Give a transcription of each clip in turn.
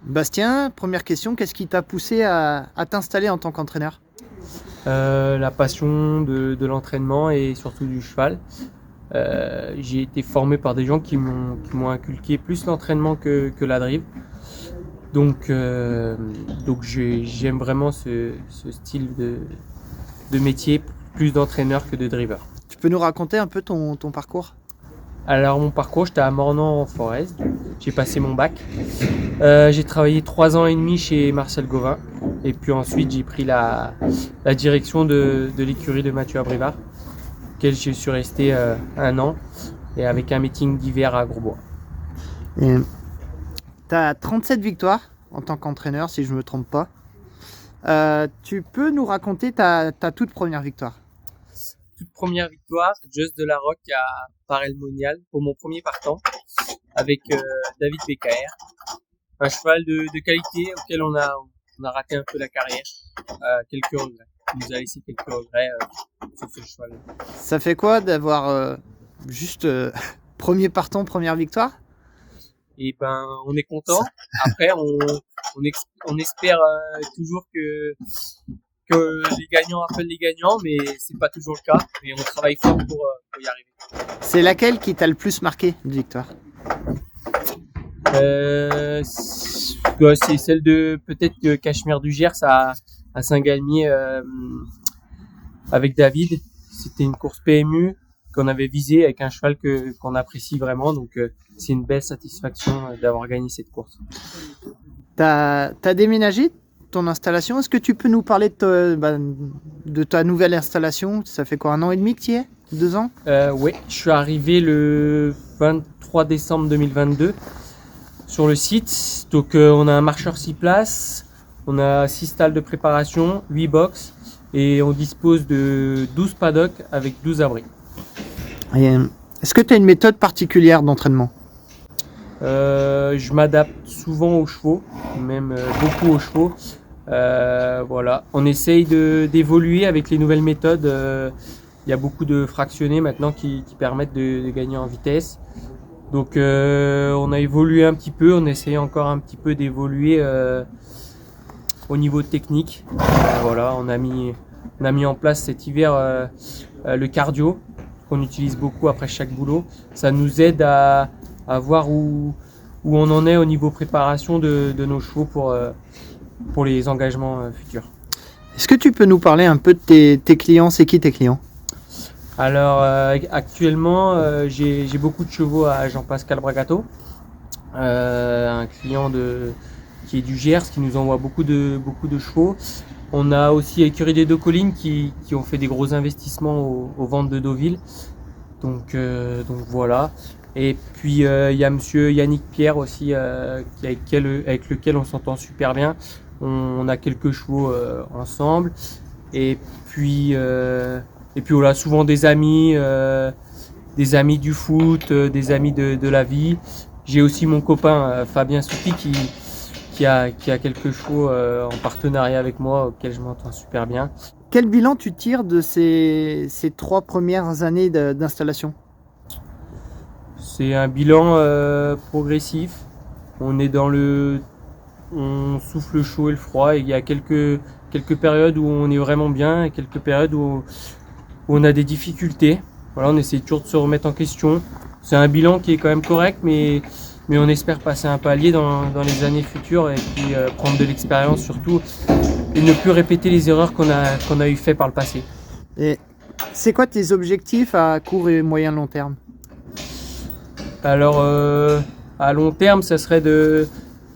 Bastien, première question, qu'est-ce qui t'a poussé à t'installer en tant qu'entraîneur? La passion de l'entraînement et surtout du cheval. J'ai été formé par des gens qui m'ont inculqué plus l'entraînement que la drive. Donc j'aime vraiment ce style de métier, plus d'entraîneur que de driver. Tu peux nous raconter un peu ton parcours? Alors mon parcours, j'étais à Mornan en Forez, j'ai passé mon bac. J'ai travaillé 3 ans et demi chez Marcel Gauvin et puis ensuite j'ai pris la direction de l'écurie de Mathieu Abrivard, auquel je suis resté 1 an et avec un meeting d'hiver à Grosbois. Tu as 37 victoires en tant qu'entraîneur, si je ne me trompe pas. Tu peux nous raconter ta toute première victoire? Toute première victoire, Just de la Roque à Paray-le-Monial pour mon premier partant avec David BKR. Un cheval de qualité auquel on a raté un peu la carrière. Quelques regrets. Il nous a laissé quelques regrets sur ce cheval. Ça fait quoi d'avoir juste premier partant, première victoire? Et ben, on est content. Après, on espère toujours que les gagnants appellent les gagnants, mais c'est pas toujours le cas. Et on travaille fort pour y arriver. C'est laquelle qui t'a le plus marqué de victoire? C'est celle de peut-être de Cachemire du Gers à Saint-Galmier avec David. C'était une course PMU qu'on avait visée avec un cheval qu'on apprécie vraiment. Donc c'est une belle satisfaction d'avoir gagné cette course. T'as déménagé ton installation? Est-ce que tu peux nous parler de ta nouvelle installation? Ça fait quoi, 1 an et demi que tu y es? 2 ans? Oui, je suis arrivé le 23 décembre 2022 sur le site. Donc on a un marcheur 6 places, on a 6 stalles de préparation, 8 box et on dispose de 12 paddocks avec 12 abris. Est-ce que tu as une méthode particulière d'entraînement? Je m'adapte souvent aux chevaux, même beaucoup aux chevaux. Voilà, on essaye d'évoluer avec les nouvelles méthodes. Il y a beaucoup de fractionnés maintenant qui permettent de gagner en vitesse. Donc on a évolué un petit peu, on essaye encore un petit peu d'évoluer au niveau technique. Voilà, on a mis en place cet hiver le cardio qu'on utilise beaucoup après chaque boulot. Ça nous aide à voir où on en est au niveau préparation de nos chevaux pour les engagements futurs. Est-ce que tu peux nous parler un peu de tes clients? C'est qui tes clients? Alors actuellement j'ai beaucoup de chevaux à Jean-Pascal Bragato, un client qui est du Gers, qui nous envoie beaucoup de chevaux. On a aussi Écurie des Deux Collines qui ont fait des gros investissements aux ventes de Deauville. Donc voilà. Et puis il y a monsieur Yannick Pierre aussi avec lequel on s'entend super bien. On a quelques chevaux ensemble. Et puis voilà, souvent des amis du foot, des amis de la vie. J'ai aussi mon copain Fabien Soupi qui a quelques chevaux en partenariat avec moi auxquels je m'entends super bien. Quel bilan tu tires de ces 3 premières années d'installation? C'est un bilan progressif. On est on souffle le chaud et le froid. Et il y a quelques périodes où on est vraiment bien et quelques périodes où on a des difficultés. Voilà, on essaie toujours de se remettre en question. C'est un bilan qui est quand même correct, mais on espère passer un palier dans les années futures et puis prendre de l'expérience surtout et ne plus répéter les erreurs qu'on a eu fait par le passé. Et c'est quoi tes objectifs à court et moyen long terme? Alors à long terme, ça serait de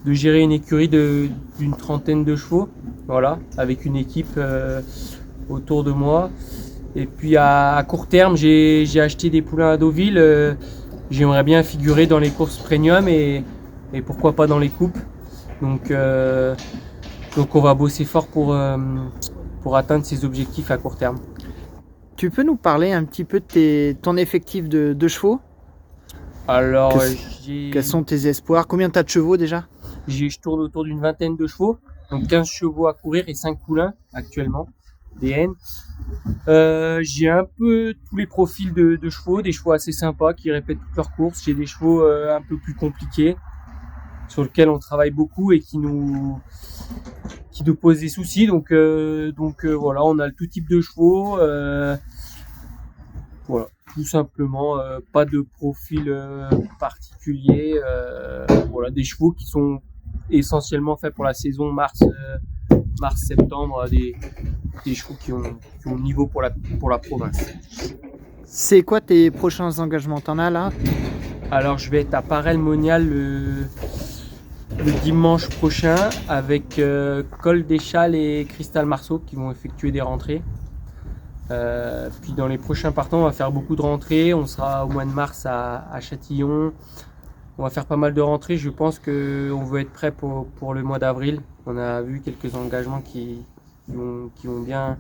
gérer une écurie d'une trentaine de chevaux, voilà, avec une équipe autour de moi. Et puis à court terme, j'ai acheté des poulains à Deauville. J'aimerais bien figurer dans les courses premium et pourquoi pas dans les coupes. Donc on va bosser fort pour atteindre ces objectifs à court terme. Tu peux nous parler un petit peu de ton effectif de chevaux? Alors, quels sont tes espoirs? Combien tu as de chevaux déjà? Je tourne autour d'une vingtaine de chevaux, donc 15 chevaux à courir et 5 poulains actuellement. des haines. J'ai un peu tous les profils de chevaux, des chevaux assez sympas qui répètent toutes leurs courses. J'ai des chevaux un peu plus compliqués sur lesquels on travaille beaucoup et qui nous posent des soucis. Donc voilà, on a tout type de chevaux. Voilà, tout simplement, pas de profil particulier. Voilà, des chevaux qui sont essentiellement faits pour la saison mars-septembre, des chevaux qui ont le niveau pour la province. C'est quoi tes prochains engagements? T'en as là? Alors je vais être à Paray-le-Monial le dimanche prochain avec Col des Châles et Cristal Marceau qui vont effectuer des rentrées. Puis dans les prochains partants, on va faire beaucoup de rentrées. On sera au mois de mars à Châtillon. On va faire pas mal de rentrées. Je pense qu'on veut être prêt pour le mois d'avril. On a vu quelques engagements qui vont bien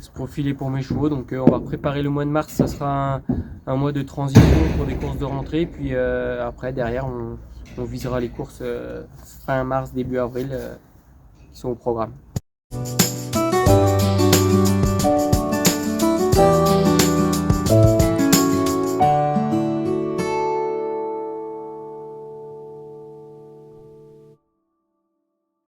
se profiler pour mes chevaux. Donc on va préparer le mois de mars. Ça sera un mois de transition pour des courses de rentrée. Puis après, derrière, on visera les courses fin mars, début avril qui sont au programme.